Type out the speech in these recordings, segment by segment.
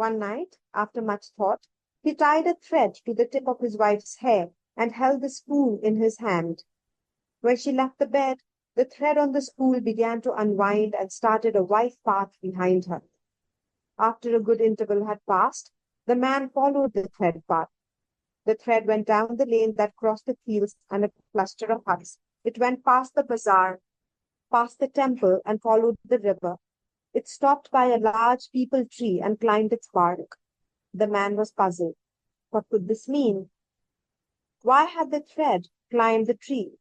One night, after much thought, he tied a thread to the tip of his wife's hair and held the spool in his hand. When she left the bed, the thread on the spool began to unwind and started a white path behind her. After a good interval had passed, the man followed the thread path. The thread went down the lane that crossed the fields and a cluster of huts. It went past the bazaar, past the temple, and followed the river. It stopped by a large peepal tree and climbed its bark. The man was puzzled. What could this mean? Why had the thread climbed the tree?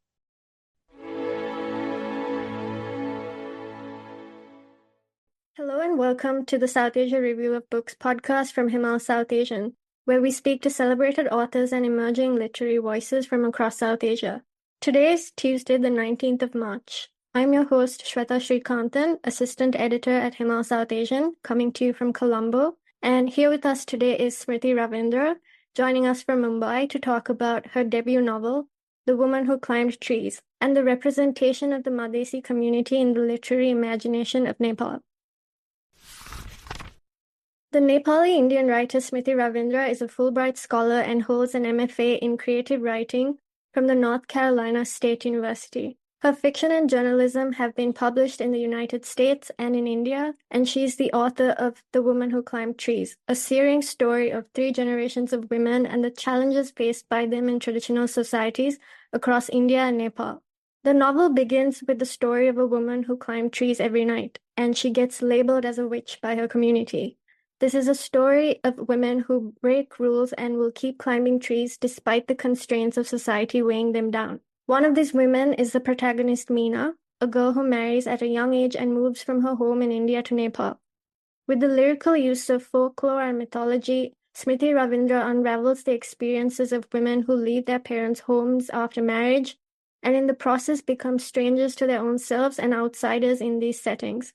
Hello and welcome to the South Asia Review of Books podcast from Himal Southasian, where we speak to celebrated authors and emerging literary voices from across South Asia. Today is Tuesday, the 19th of March. I'm your host, Shwetha Srikanthan, Assistant Editor at Himal Southasian, coming to you from Colombo. And here with us today is Smriti Ravindra, joining us from Mumbai to talk about her debut novel, The Woman Who Climbed Trees, and the representation of the Madhesi community in the literary imagination of Nepal. The Nepali-Indian writer Smriti Ravindra is a Fulbright scholar and holds an MFA in creative writing from the North Carolina State University. Her fiction and journalism have been published in the United States and in India, and she is the author of The Woman Who Climbed Trees, a searing story of 3 generations of women and the challenges faced by them in traditional societies across India and Nepal. The novel begins with the story of a woman who climbed trees every night, and she gets labeled as a witch by her community. This is a story of women who break rules and will keep climbing trees despite the constraints of society weighing them down. One of these women is the protagonist Meena, a girl who marries at a young age and moves from her home in India to Nepal. With the lyrical use of folklore and mythology, Smriti Ravindra unravels the experiences of women who leave their parents' homes after marriage and in the process become strangers to their own selves and outsiders in these settings.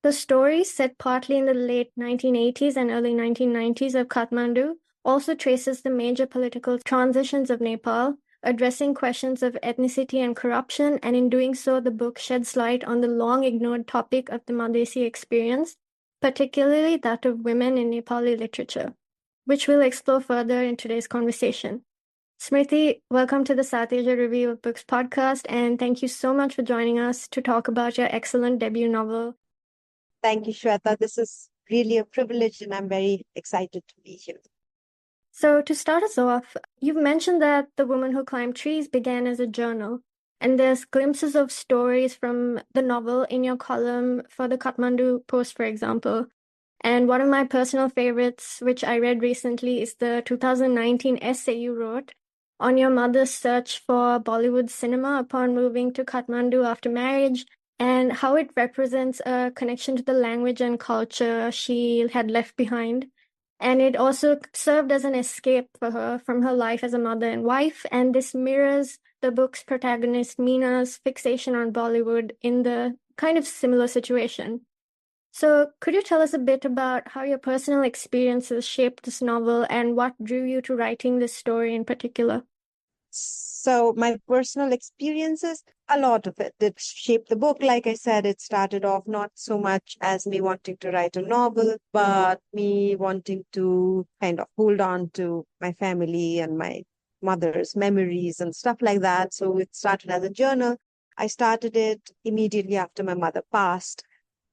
The story, set partly in the late 1980s and early 1990s of Kathmandu, also traces the major political transitions of Nepal, addressing questions of ethnicity and corruption, and in doing so, the book sheds light on the long-ignored topic of the Madhesi experience, particularly that of women in Nepali literature, which we'll explore further in today's conversation. Smriti, welcome to the South Asia Review of Books podcast, and thank you so much for joining us to talk about your excellent debut novel. Thank you, Shweta. This is really a privilege, and I'm very excited to be here. So to start us off, you've mentioned that The Woman Who Climbed Trees began as a journal, and there's glimpses of stories from the novel in your column for the Kathmandu Post, for example. And one of my personal favorites, which I read recently, is the 2019 essay you wrote on your mother's search for Bollywood cinema upon moving to Kathmandu after marriage, and how it represents a connection to the language and culture she had left behind. And it also served as an escape for her from her life as a mother and wife, and this mirrors the book's protagonist Meena's fixation on Bollywood in the kind of similar situation. So could you tell us a bit about how your personal experiences shaped this novel and what drew you to writing this story in particular? So my personal experiences, a lot of it did shape the book. Like I said, it started off not so much as me wanting to write a novel, but me wanting to kind of hold on to my family and my mother's memories and stuff like that. So it started as a journal. I started it immediately after my mother passed.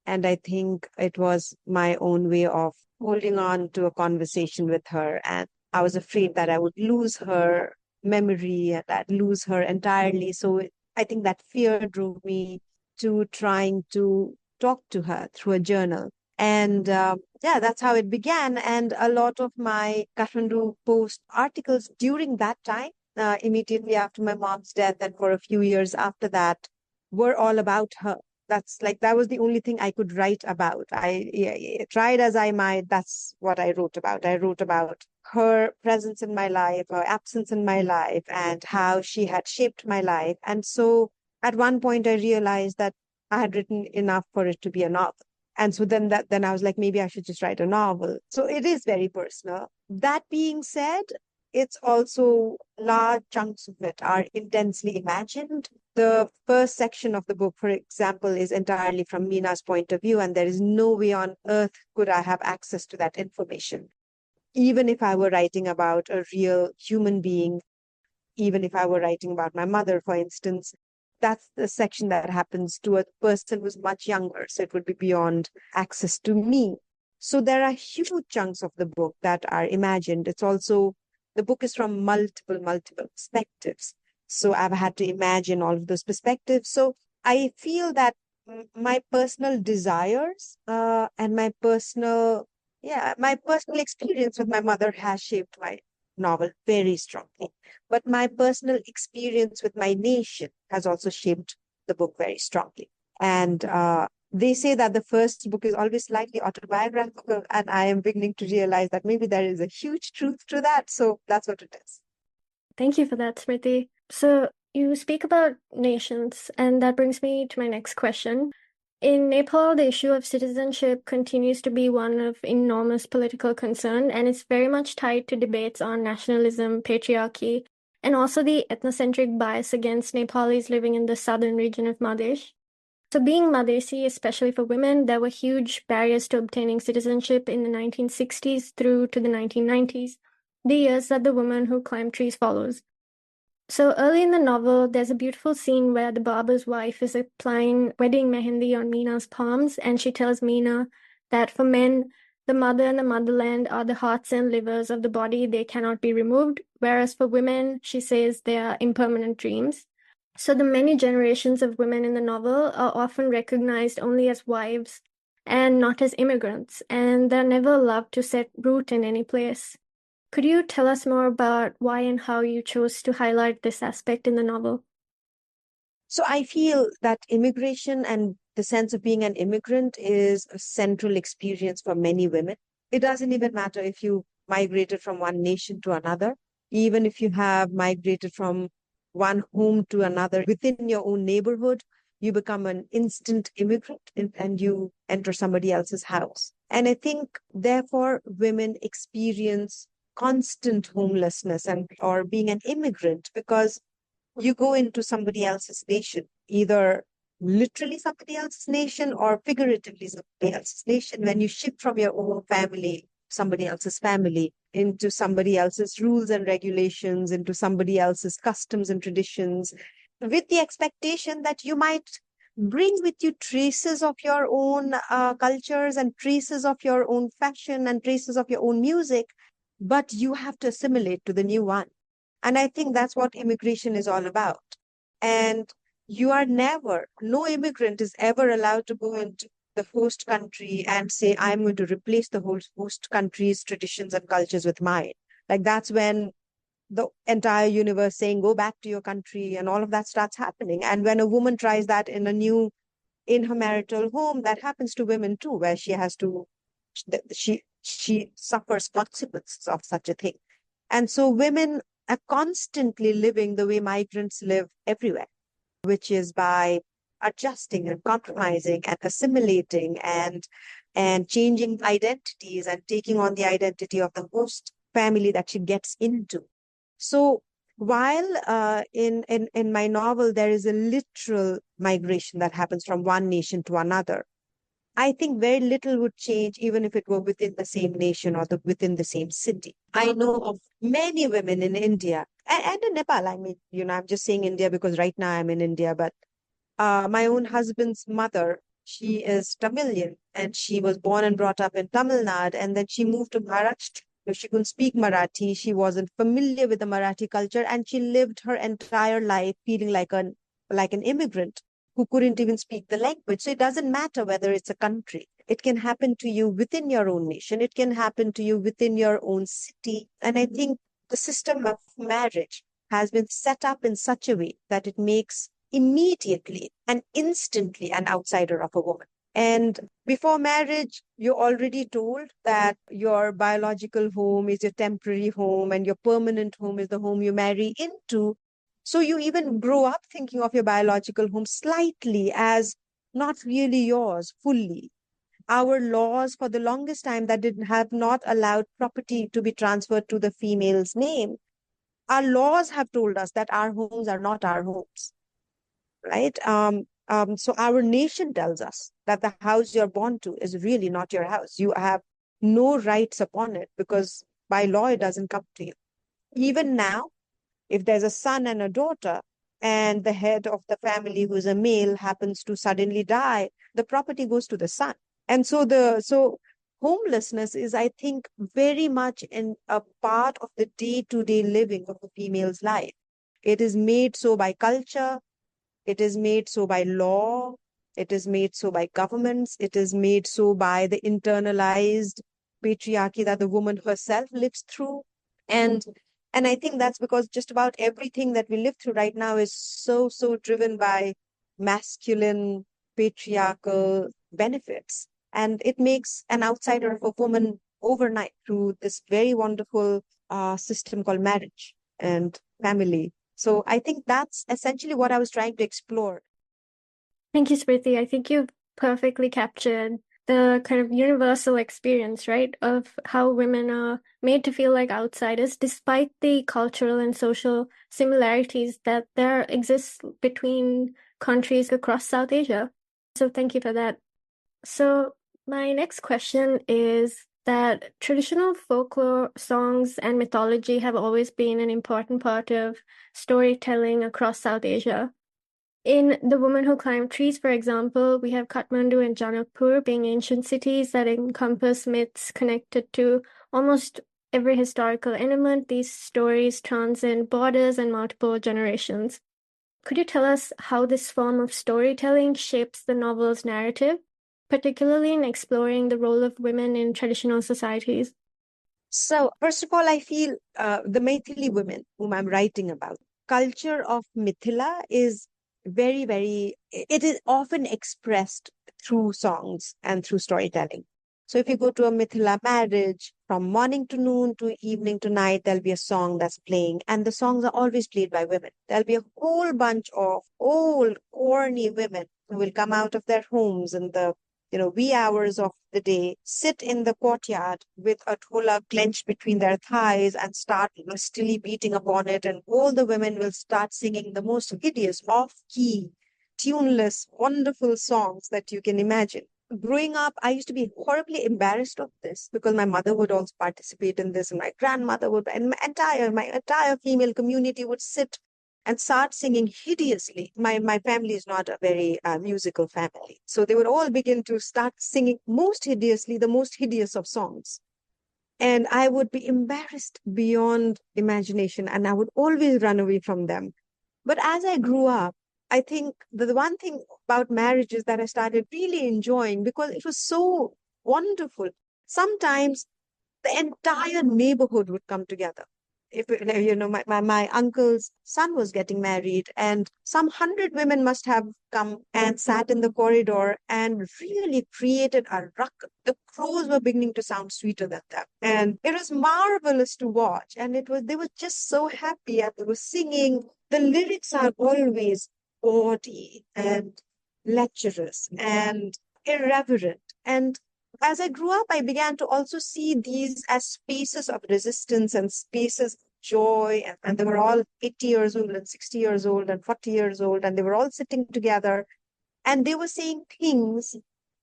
And I think it was my own way of holding on to a conversation with her. And I was afraid that I would lose her memory and I'd lose her entirely. So I think that fear drove me to trying to talk to her through a journal. And yeah, that's how it began. And a lot of my Kathmandu Post articles during that time, immediately after my mom's death and for a few years after that, were all about her. That was the only thing I could write about. I tried as I might. That's what I wrote about. I wrote about her presence in my life, her absence in my life, and how she had shaped my life. And so at one point I realized that I had written enough for it to be a novel. And so then I was like, maybe I should just write a novel. So it is very personal. That being said, it's also large chunks of it are intensely imagined. The first section of the book, for example, is entirely from Mina's point of view, and there is no way on earth could I have access to that information. Even if I were writing about a real human being, even if I were writing about my mother, for instance, that's the section that happens to a person who's much younger. So it would be beyond access to me. So there are huge chunks of the book that are imagined. It's also, the book is from multiple perspectives. So I've had to imagine all of those perspectives. So I feel that my personal desires and my personal experience with my mother has shaped my novel very strongly. But my personal experience with my nation has also shaped the book very strongly. And they say that the first book is always slightly autobiographical, and I am beginning to realize that maybe there is a huge truth to that. So that's what it is. Thank you for that, Smriti. So you speak about nations, and that brings me to my next question. In Nepal, the issue of citizenship continues to be one of enormous political concern, and it's very much tied to debates on nationalism, patriarchy, and also the ethnocentric bias against Nepalis living in the southern region of Madhesh. So being Madhesi, especially for women, there were huge barriers to obtaining citizenship in the 1960s through to the 1990s, the years that the woman who climbed trees follows. So early in the novel, there's a beautiful scene where the barber's wife is applying wedding mehendi on Mina's palms, and she tells Mina that for men, the mother and the motherland are the hearts and livers of the body, they cannot be removed, whereas for women, she says they are impermanent dreams. So the many generations of women in the novel are often recognized only as wives and not as immigrants, and they're never allowed to set root in any place. Could you tell us more about why and how you chose to highlight this aspect in the novel? So I feel that immigration and the sense of being an immigrant is a central experience for many women. It doesn't even matter if you migrated from one nation to another, even if you have migrated from one home to another within your own neighborhood, you become an instant immigrant and you enter somebody else's house. And I think, therefore, women experience constant homelessness and or being an immigrant because you go into somebody else's nation, either literally somebody else's nation or figuratively somebody else's nation. When you shift from your own family, somebody else's family, into somebody else's rules and regulations, into somebody else's customs and traditions, with the expectation that you might bring with you traces of your own cultures and traces of your own fashion and traces of your own music, but you have to assimilate to the new one. And I think that's what immigration is all about. And no immigrant is ever allowed to go into the host country and say, I'm going to replace the whole host country's traditions and cultures with mine. Like that's when the entire universe saying, go back to your country and all of that starts happening. And when a woman tries that in her marital home, that happens to women too, where she suffers consequences of such a thing. And so women are constantly living the way migrants live everywhere, which is by adjusting and compromising and assimilating and changing identities and taking on the identity of the host family that she gets into. So while in my novel there is a literal migration that happens from one nation to another, I think very little would change even if it were within the same nation or within the same city. I know of many women in India and in Nepal. I mean, I'm just saying India because right now I'm in India, but my own husband's mother, she is Tamilian and she was born and brought up in Tamil Nadu, and then she moved to Maharashtra. She couldn't speak Marathi. She wasn't familiar with the Marathi culture, and she lived her entire life feeling like an immigrant who couldn't even speak the language. So it doesn't matter whether it's a country. It can happen to you within your own nation. It can happen to you within your own city. And I think the system of marriage has been set up in such a way that it makes immediately and instantly an outsider of a woman. And before marriage, you're already told that your biological home is your temporary home and your permanent home is the home you marry into. So you even grow up thinking of your biological home slightly as not really yours fully. Our laws for the longest time that have not allowed property to be transferred to the female's name our laws have told us that our homes are not our homes, right? So our nation tells us that the house you're born to is really not your house. You have no rights upon it because by law it doesn't come to you. Even now, if there's a son and a daughter, and the head of the family, who's a male, happens to suddenly die, the property goes to the son. And so homelessness is, I think, very much in a part of the day-to-day living of a female's life. It is made so by culture, it is made so by law, it is made so by governments, it is made so by the internalized patriarchy that the woman herself lives through. And and I think that's because just about everything that we live through right now is so driven by masculine patriarchal benefits. And it makes an outsider of a woman overnight through this very wonderful system called marriage and family. So I think that's essentially what I was trying to explore. Thank you, Smriti. I think you've perfectly captured the kind of universal experience, right, of how women are made to feel like outsiders, despite the cultural and social similarities that there exists between countries across South Asia. So thank you for that. So my next question is that traditional folklore songs and mythology have always been an important part of storytelling across South Asia. In The Woman Who Climbed Trees, for example, we have Kathmandu and Janakpur being ancient cities that encompass myths connected to almost every historical element. These stories transcend borders and multiple generations. Could you tell us how this form of storytelling shapes the novel's narrative, particularly in exploring the role of women in traditional societies? So, first of all, I feel the Maithili women whom I'm writing about, culture of Mithila is it is often expressed through songs and through storytelling. So, if you go to a Mithila marriage, from morning to noon to evening to night, there'll be a song that's playing, and the songs are always played by women. There'll be a whole bunch of old, corny women who will come out of their homes in the wee hours of the day, sit in the courtyard with a thola clenched between their thighs and start lustily beating upon it. And all the women will start singing the most hideous, off-key, tuneless, wonderful songs that you can imagine. Growing up, I used to be horribly embarrassed of this because my mother would also participate in this, and my grandmother would, and my entire female community would sit and start singing hideously. My family is not a very musical family. So they would all begin to start singing most hideously, the most hideous of songs. And I would be embarrassed beyond imagination, and I would always run away from them. But as I grew up, I think the one thing about marriage is that I started really enjoying because it was so wonderful. Sometimes the entire neighborhood would come together. If my uncle's son was getting married, and some 100 women must have come and sat in the corridor and really created a ruck. The crows were beginning to sound sweeter than them, and it was marvelous to watch. And they were just so happy, and they were singing. The lyrics are always bawdy and lecherous and irreverent, and as I grew up, I began to also see these as spaces of resistance and spaces of joy. And they were all 80 years old and 60 years old and 40 years old, and they were all sitting together and they were saying things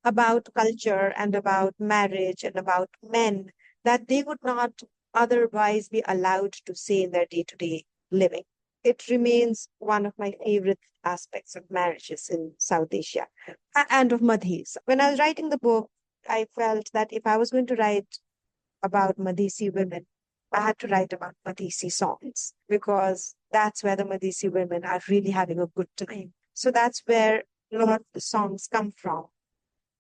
about culture and about marriage and about men that they would not otherwise be allowed to say in their day-to-day living. It remains one of my favorite aspects of marriages in South Asia and of Madhesi. When I was writing the book, I felt that if I was going to write about Madhesi women, I had to write about Madhesi songs because that's where the Madhesi women are really having a good time. So that's where a lot of the songs come from.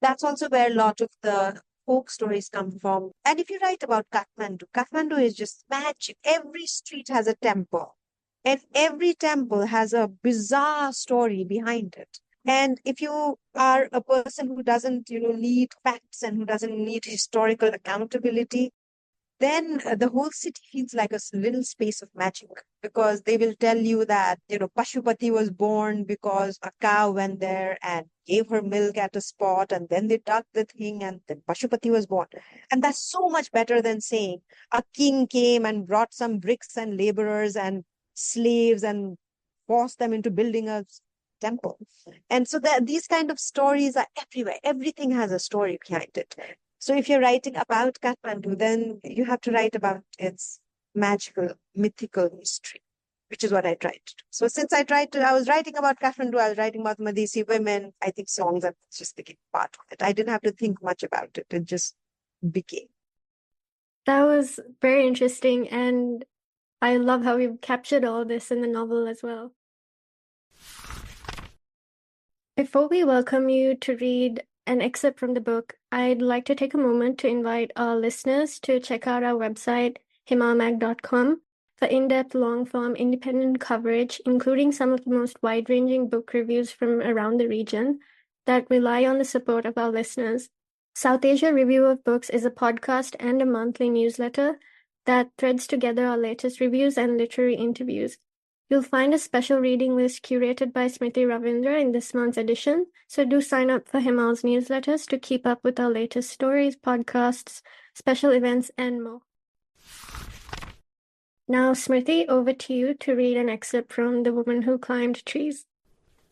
That's also where a lot of the folk stories come from. And if you write about Kathmandu, Kathmandu is just magic. Every street has a temple, and every temple has a bizarre story behind it. And if you are a person who doesn't, need facts and who doesn't need historical accountability, then the whole city feels like a little space of magic, because they will tell you that, Pashupati was born because a cow went there and gave her milk at a spot, and then they dug the thing, and then Pashupati was born. And that's so much better than saying a king came and brought some bricks and laborers and slaves and forced them into building a temple. And so these kind of stories are everywhere. Everything has a story behind it. So if you're writing about Kathmandu, then you have to write about its magical, mythical history, which is what I tried to do. So since I was writing about Kathmandu, I was writing about Madhesi women. I think songs have just became part of it. I didn't have to think much about it. It just became. That was very interesting, and I love how you captured all this in the novel as well. Before we welcome you to read an excerpt from the book, I'd like to take a moment to invite our listeners to check out our website, himalmag.com, for in-depth, long-form, independent coverage, including some of the most wide-ranging book reviews from around the region that rely on the support of our listeners. Southasia Review of Books is a podcast and a monthly newsletter that threads together our latest reviews and literary interviews. You'll find a special reading list curated by Smriti Ravindra in this month's edition, so do sign up for Himal's newsletters to keep up with our latest stories, podcasts, special events, and more. Now, Smriti, over to you to read an excerpt from The Woman Who Climbed Trees.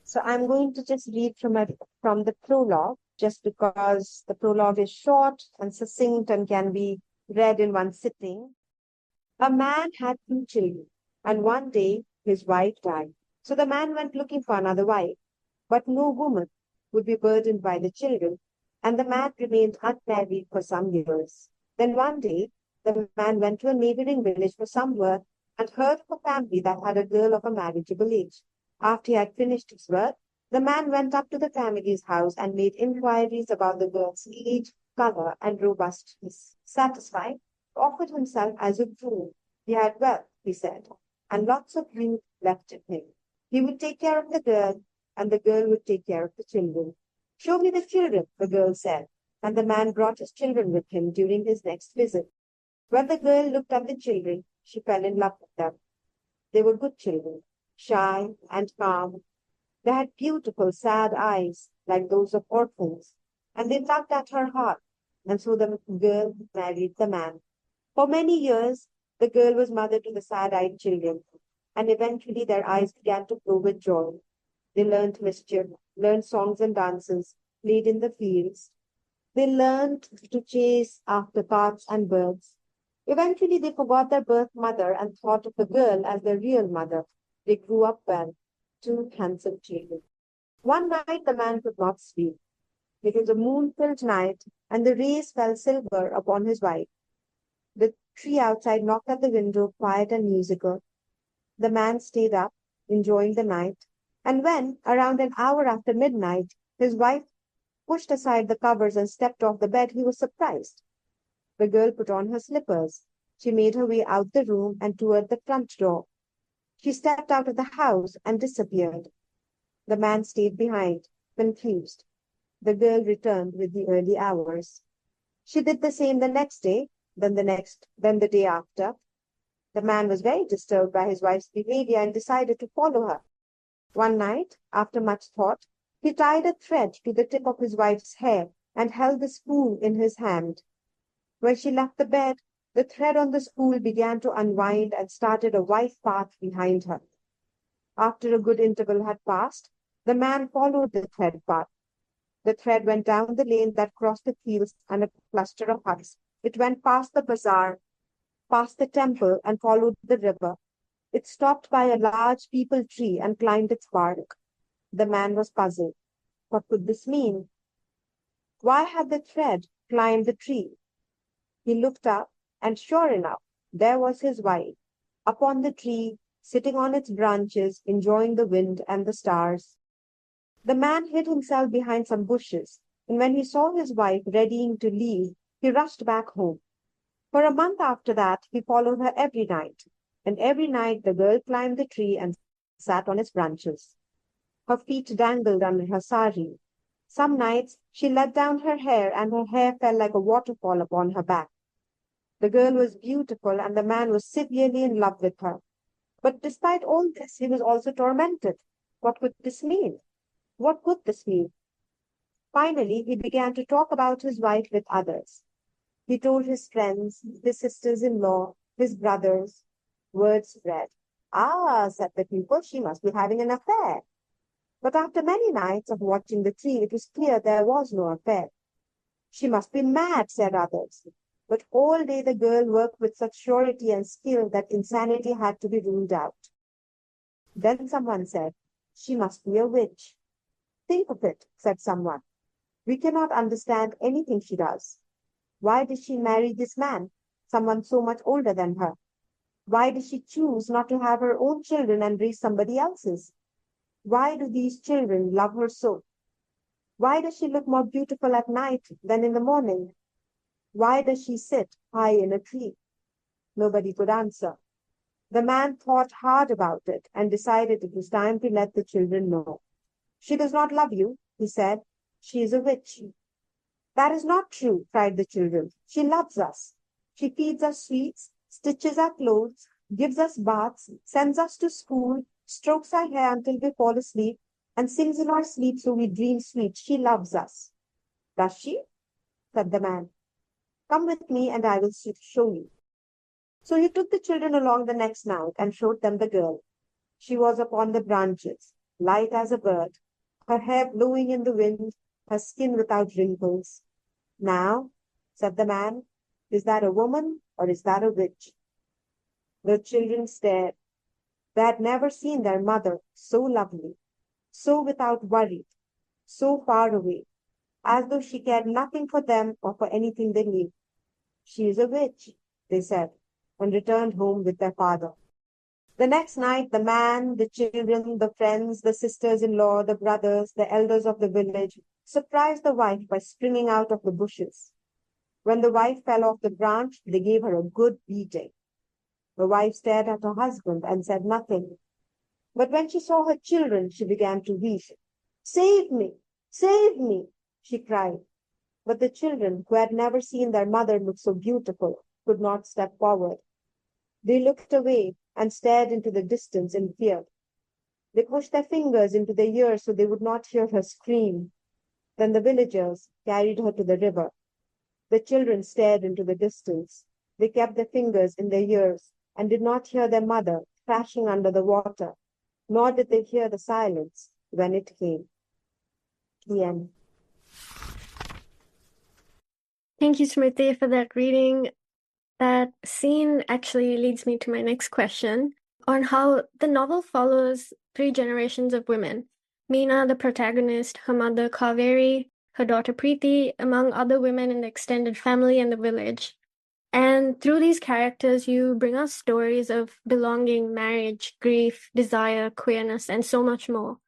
So I'm going to just read from the prologue, just because the prologue is short and succinct and can be read in one sitting. A man had 2 children, and one day his wife died. So the man went looking for another wife, but no woman would be burdened by the children, and the man remained unmarried for some years. Then one day, the man went to a neighboring village for some work and heard of a family that had a girl of a marriageable age. After he had finished his work, the man went up to the family's house and made inquiries about the girl's age, color, and robustness. Satisfied, he offered himself as a groom. He had wealth, he said, and lots of youth left in him. He would take care of the girl, and the girl would take care of the children. Show me the children, the girl said, and the man brought his children with him during his next visit. When the girl looked at the children, she fell in love with them. They were good children, shy and calm. They had beautiful, sad eyes, like those of orphans, and they tugged at her heart, and so the girl married the man. For many years, the girl was mother to the sad-eyed children, and eventually their eyes began to glow with joy. They learned mischief, learned songs and dances, played in the fields. They learned to chase after carts and birds. Eventually, they forgot their birth mother and thought of the girl as their real mother. They grew up well, 2 handsome children. One night, the man could not sleep. It was a moon-filled night, and the rays fell silver upon his wife. The tree outside knocked at the window, quiet and musical. The man stayed up, enjoying the night, and when, around an hour after midnight, his wife pushed aside the covers and stepped off the bed, he was surprised. The girl put on her slippers. She made her way out the room and toward the front door. She stepped out of the house and disappeared. The man stayed behind, confused. The girl returned with the early hours. She did the same the next day, then the day after. The man was very disturbed by his wife's behavior and decided to follow her. One night, after much thought, he tied a thread to the tip of his wife's hair and held the spool in his hand. When she left the bed, the thread on the spool began to unwind and started a white path behind her. After a good interval had passed, the man followed the thread path. The thread went down the lane that crossed the fields and a cluster of huts. It went past the bazaar, past the temple, and followed the river. It stopped by a large peepal tree and climbed its bark. The man was puzzled. What could this mean? Why had the thread climbed the tree? He looked up, and sure enough, there was his wife, upon the tree, sitting on its branches, enjoying the wind and the stars. The man hid himself behind some bushes, and when he saw his wife readying to leave, he rushed back home. For a month after that, he followed her every night, and every night the girl climbed the tree and sat on its branches. Her feet dangled under her sari. Some nights she let down her hair, and her hair fell like a waterfall upon her back. The girl was beautiful and the man was severely in love with her. But despite all this, he was also tormented. What could this mean? What could this mean? Finally, he began to talk about his wife with others. He told his friends, his sisters-in-law, his brothers. Word spread. Ah, said the people, she must be having an affair. But after many nights of watching the tree, it was clear there was no affair. She must be mad, said others. But all day the girl worked with such surety and skill that insanity had to be ruled out. Then someone said, she must be a witch. Think of it, said someone. We cannot understand anything she does. Why did she marry this man, someone so much older than her? Why did she choose not to have her own children and raise somebody else's? Why do these children love her so? Why does she look more beautiful at night than in the morning? Why does she sit high in a tree? Nobody could answer. The man thought hard about it and decided it was time to let the children know. She does not love you, he said. She is a witch. That is not true, cried the children. She loves us. She feeds us sweets, stitches our clothes, gives us baths, sends us to school, strokes our hair until we fall asleep, and sings in our sleep so we dream sweet. She loves us. Does she? Said the man. Come with me and I will show you. So he took the children along the next night and showed them the girl. She was upon the branches, light as a bird, her hair blowing in the wind, her skin without wrinkles. Now, said the man, is that a woman or is that a witch? The children stared. They had never seen their mother so lovely, so without worry, so far away, as though she cared nothing for them or for anything they knew. She is a witch, they said, and returned home with their father. The next night, the man, the children, the friends, the sisters-in-law, the brothers, the elders of the village surprised the wife by springing out of the bushes. When the wife fell off the branch, they gave her a good beating. The wife stared at her husband and said nothing. But when she saw her children, she began to weep. Save me! Save me! She cried. But the children, who had never seen their mother look so beautiful, could not step forward. They looked away and stared into the distance in fear. They pushed their fingers into their ears so they would not hear her scream. Then the villagers carried her to the river. The children stared into the distance. They kept their fingers in their ears and did not hear their mother crashing under the water, nor did they hear the silence when it came. The end. Thank you, Smriti, for that reading. That scene actually leads me to my next question on how the novel follows three generations of women. Meena, the protagonist, her mother Kaveri, her daughter Preeti, among other women in the extended family and the village. And through these characters, you bring us stories of belonging, marriage, grief, desire, queerness, and so much more.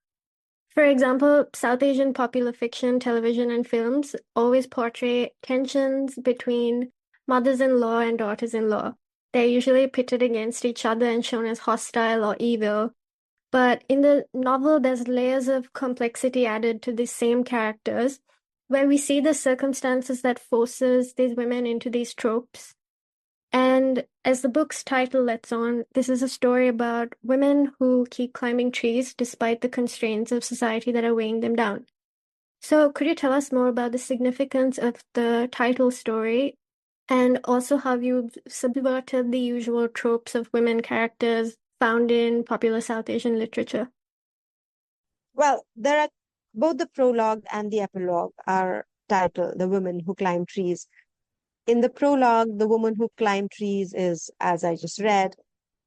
For example, South Asian popular fiction, television, and films always portray tensions between mothers-in-law and daughters-in-law. They're usually pitted against each other and shown as hostile or evil. But in the novel, there's layers of complexity added to these same characters, where we see the circumstances that forces these women into these tropes. And as the book's title lets on, this is a story about women who keep climbing trees despite the constraints of society that are weighing them down. So could you tell us more about the significance of the title story and also how you've subverted the usual tropes of women characters found in popular South Asian literature? Well, there are both the prologue and the epilogue are titled The Women Who Climb Trees. In the prologue, the woman who climbed trees is, as I just read,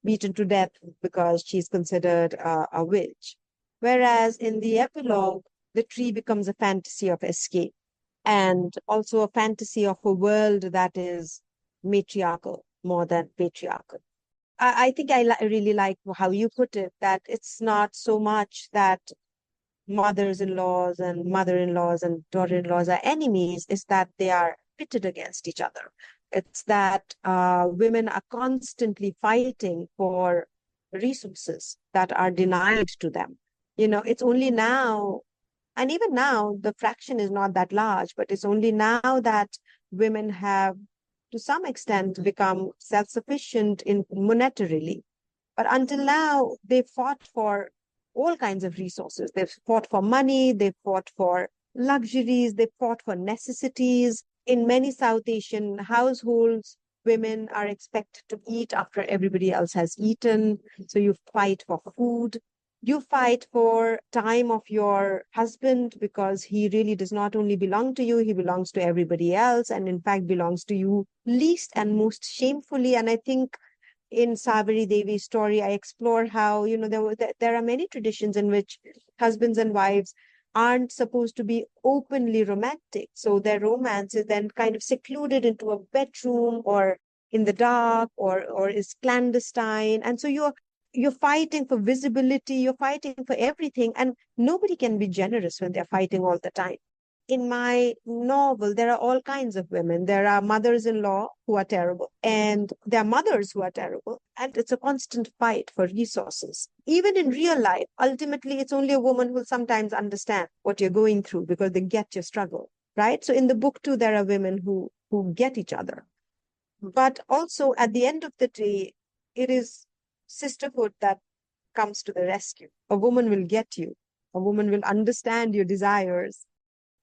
beaten to death because she's considered a witch. Whereas in the epilogue, the tree becomes a fantasy of escape and also a fantasy of a world that is matriarchal more than patriarchal. I think really like how you put it, that it's not so much that mothers-in-laws and mother-in-laws and daughter-in-laws are enemies, is that they are pitted against each other. It's that women are constantly fighting for resources that are denied to them. It's only now, and even now, the fraction is not that large, but it's only now that women have to some extent, become self-sufficient in monetarily. But until now, they fought for all kinds of resources. They've fought for money, they've fought for luxuries, they fought for necessities. In many South Asian households, women are expected to eat after everybody else has eaten. So you fight for food. You fight for time of your husband because he really does not only belong to you, he belongs to everybody else, and in fact belongs to you least and most shamefully. And I think in Sabari Devi's story, I explore how, there are many traditions in which husbands and wives aren't supposed to be openly romantic. So their romance is then kind of secluded into a bedroom or in the dark or is clandestine. And so you're fighting for visibility, you're fighting for everything, and nobody can be generous when they're fighting all the time. In my novel, there are all kinds of women. There are mothers-in-law who are terrible, and there are mothers who are terrible, and it's a constant fight for resources. Even in real life, ultimately, it's only a woman who will sometimes understand what you're going through because they get your struggle, right? So in the book too, there are women who get each other. But also at the end of the day, it is sisterhood that comes to the rescue. A woman will get you. A woman will understand your desires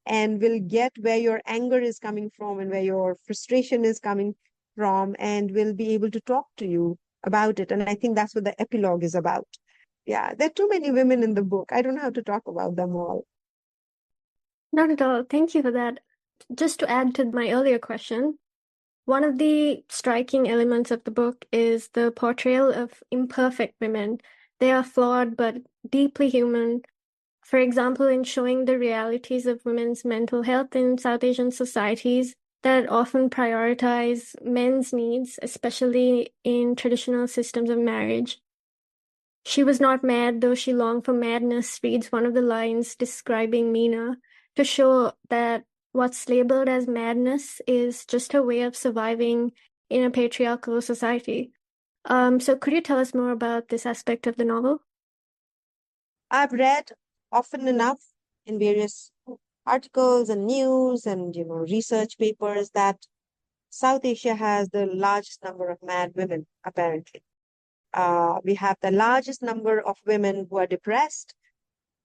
and will get where your anger is coming from and where your frustration is coming from and will be able to talk to you about it. And I think that's what the epilogue is about. Yeah, there are too many women in the book. I don't have to talk about them all. Not at all. Thank you for that. Just to add to my earlier question, one of the striking elements of the book is the portrayal of imperfect women. They are flawed but deeply human. For example, in showing the realities of women's mental health in South Asian societies that often prioritize men's needs, especially in traditional systems of marriage. She was not mad, though she longed for madness, reads one of the lines describing Meena, to show that what's labeled as madness is just her way of surviving in a patriarchal society. So could you tell us more about this aspect of the novel? I've read often enough in various articles and news and research papers that South Asia has the largest number of mad women, apparently. We have the largest number of women who are depressed.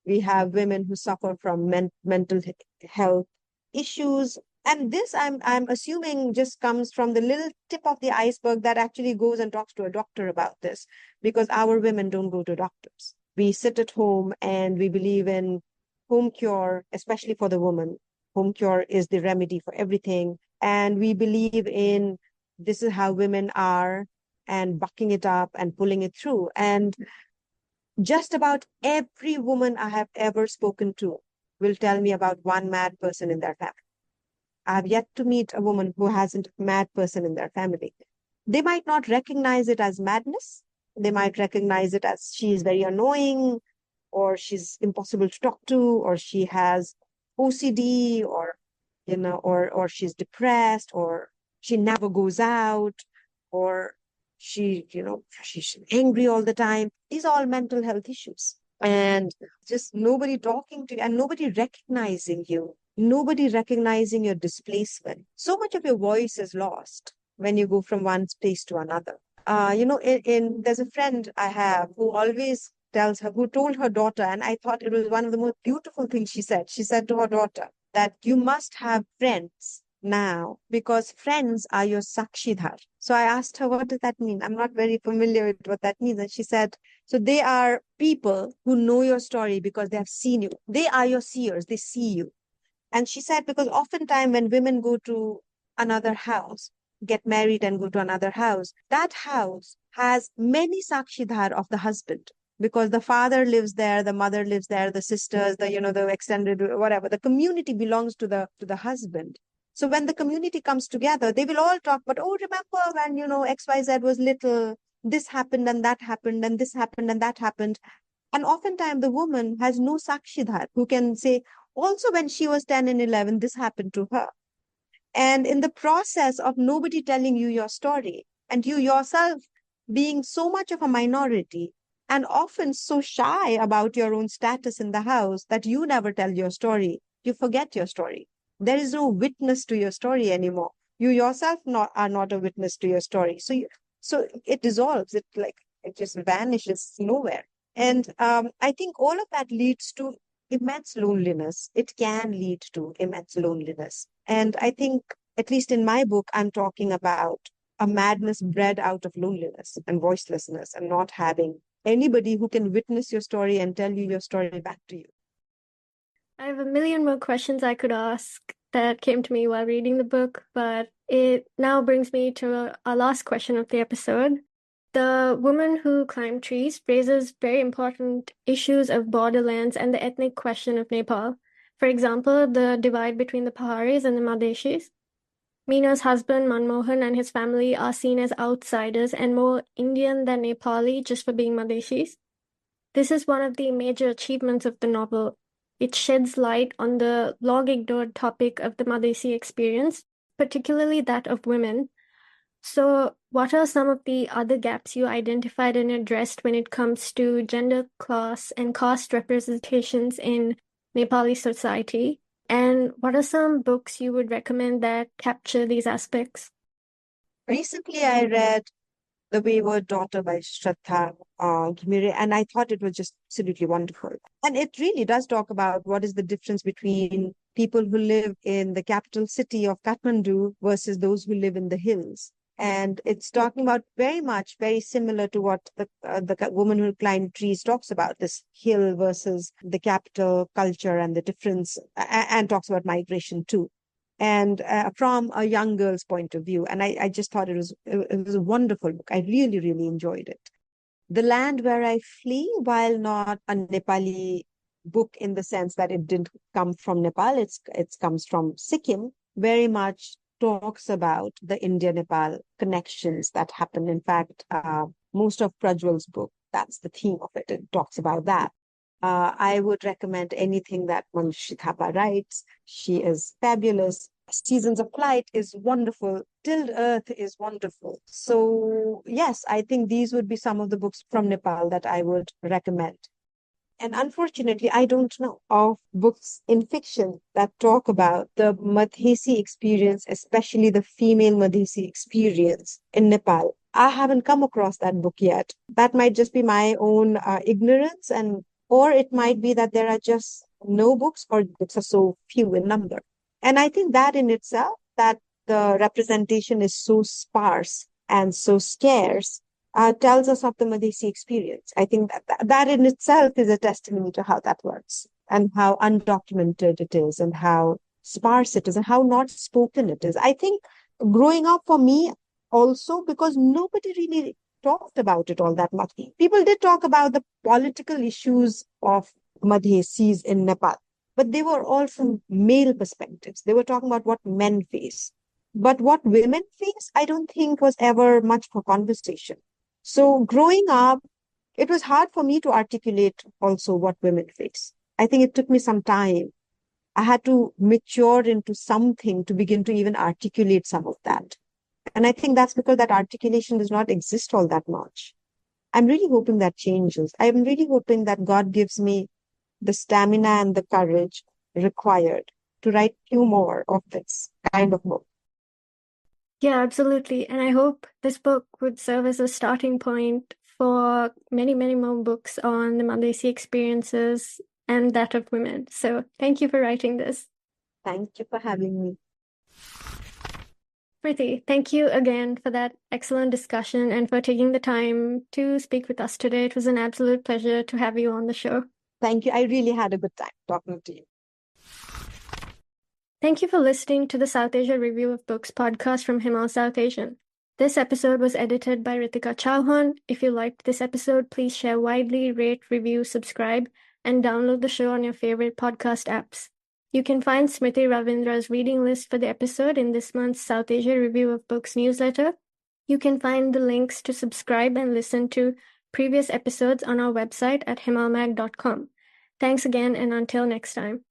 We have women who suffer from mental health issues. And this, I'm assuming, just comes from the little tip of the iceberg that actually goes and talks to a doctor about this, because our women don't go to doctors. We sit at home and we believe in home cure, especially for the woman. Home cure is the remedy for everything. And we believe in this is how women are and bucking it up and pulling it through. And just about every woman I have ever spoken to will tell me about one mad person in their family. I have yet to meet a woman who hasn't a mad person in their family. They might not recognize it as madness. They might recognize it as she is very annoying, or she's impossible to talk to, or she has OCD, or she's depressed, or she never goes out, or she's angry all the time. These are all mental health issues. And just nobody talking to you and nobody recognizing you, nobody recognizing your displacement. So much of your voice is lost when you go from one space to another. There's a friend I have who always tells her, who told her daughter, and I thought it was one of the most beautiful things she said. She said to her daughter that you must have friends now because friends are your sakshidhar. So I asked her, what does that mean? I'm not very familiar with what that means. And she said, so they are people who know your story because they have seen you. They are your seers. They see you. And she said, because oftentimes when women go to another house, get married and go to another house, that house has many sakshidhar of the husband because the father lives there, the mother lives there, the sisters, the extended, whatever, the community belongs to the husband. So when the community comes together, they will all talk, but oh, remember when, XYZ was little, this happened and that happened and this happened and that happened. And oftentimes the woman has no sakshidhar who can say, also when she was 10 and 11, this happened to her. And in the process of nobody telling you your story and you yourself being so much of a minority and often so shy about your own status in the house that you never tell your story, you forget your story. There is no witness to your story anymore You yourself are not a witness to your story. So it dissolves. It just vanishes nowhere. And I think all of that leads to immense loneliness. It can lead to immense loneliness. And I think, at least in my book, I'm talking about a madness bred out of loneliness and voicelessness and not having anybody who can witness your story and tell you your story back to you. I have a million more questions I could ask that came to me while reading the book, but it now brings me to our last question of the episode. The Woman Who Climbed Trees raises very important issues of borderlands and the ethnic question of Nepal. For example, the divide between the Paharis and the Madhesis. Meena's husband, Manmohan, and his family are seen as outsiders and more Indian than Nepali just for being Madhesis. This is one of the major achievements of the novel. It sheds light on the long-ignored topic of the Madhesi experience, particularly that of women. So, what are some of the other gaps you identified and addressed when it comes to gender, class, and caste representations in Nepali society? And what are some books you would recommend that capture these aspects? Recently, I read The Wayward Daughter by Shwetha Srikanthan, and I thought it was just absolutely wonderful. And it really does talk about what is the difference between people who live in the capital city of Kathmandu versus those who live in the hills. And it's talking about very similar to what the woman who climbed trees talks about, this hill versus the capital culture and the difference, and talks about migration too. And from a young girl's point of view. And I just thought it was a wonderful book. I really, really enjoyed it. The Land Where I Flee, while not a Nepali book in the sense that it didn't come from Nepal, it comes from Sikkim, very much talks about the India-Nepal connections that happen. In fact, most of Prajwal's book, that's the theme of it. It talks about that. I would recommend anything that Manjushri Thapa writes. She is fabulous. Seasons of Flight is wonderful. Tilled Earth is wonderful. So, yes, I think these would be some of the books from Nepal that I would recommend. And unfortunately, I don't know of books in fiction that talk about the Madhesi experience, especially the female Madhesi experience in Nepal. I haven't come across that book yet. That might just be my own ignorance, and or it might be that there are just no books, or books are so few in number. And I think that in itself, that the representation is so sparse and so scarce, tells us of the Madhesi experience. I think that in itself is a testimony to how that works and how undocumented it is and how sparse it is and how not spoken it is. I think growing up for me also, because nobody really talked about it all that much. People did talk about the political issues of Madhesis in Nepal, but they were all from male perspectives. They were talking about what men face. But what women face, I don't think was ever much for conversation. So growing up, it was hard for me to articulate also what women face. I think it took me some time. I had to mature into something to begin to even articulate some of that. And I think that's because that articulation does not exist all that much. I'm really hoping that changes. I'm really hoping that God gives me the stamina and the courage required to write few more of this kind of book. Yeah, absolutely. And I hope this book would serve as a starting point for many, many more books on the Madhesi experiences and that of women. So thank you for writing this. Thank you for having me. Smriti, thank you again for that excellent discussion and for taking the time to speak with us today. It was an absolute pleasure to have you on the show. Thank you. I really had a good time talking to you. Thank you for listening to the South Asia Review of Books podcast from Himal Southasian. This episode was edited by Ritika Chauhan. If you liked this episode, please share widely, rate, review, subscribe, and download the show on your favorite podcast apps. You can find Smriti Ravindra's reading list for the episode in this month's South Asia Review of Books newsletter. You can find the links to subscribe and listen to previous episodes on our website at himalmag.com. Thanks again, and until next time.